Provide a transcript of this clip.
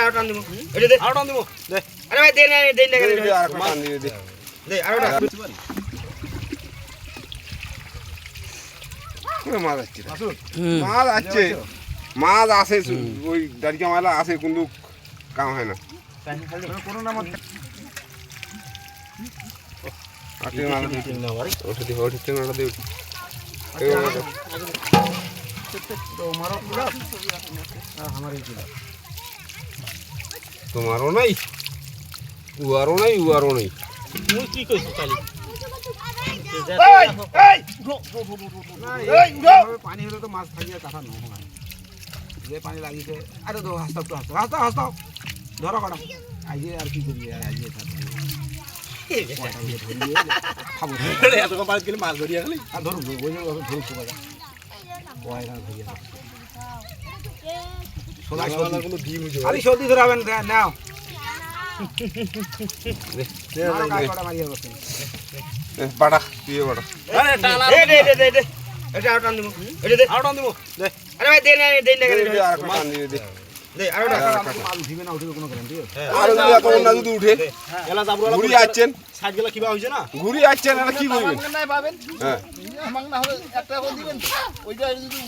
আর টান দিব এটা দে আর টান দিব দে আরে ভাই দে না দে না দে আর টান দিয়ে দে দে আরটা মাছ আসছে মাছ আসছে মাছ আসে ওই দাঁড়িয়ে মালা আসে কিন্তু কাম হয় না কোনো নাম আটে মাছ না ভাই ওঠে দি ওঠে টেঙ্গাটা দে তো মারো পুরা আমারই ছিল তোমারও নাই উয়ারও নাই উয়ারও নাই মুই কি কইছি খালি পানি হলে তো মাছ থাকিয়ে কাটা নহয় যে পানি লাগিছে আরে তো হাসতাও তো হাসতাও হাসতাও ধরো কটা আইয়ে আর কি করি আইয়ে খাবো এত পানি গেলে মাছ ধরিয়া গেলি আর ধরুন ওই যে ধরুন কয়রা ধরিয়া সবাই সবাই কোনো ডিম হইছে আরে সর্দি ধরাবেন নাও বাড়া দিয়ে বাড়া দে এটা আর টান দিব এটা দে আর টান দিব দে আরে ভাই দে না দে আর টান দিয়ে দে দে আরটা মাল উঠিবে না উঠিবে কোনো গ্যারান্টি আর যদি এত না যদি উঠে এলা যাবড়া ঘুরি আসছেন সাইড গেলা কিবা হইছে না ঘুরি আসছেন এটা কি করবেন নাই পাবেন হ্যাঁ আমাকে না হলে একটা করে দিবেন তো ওইটা যদি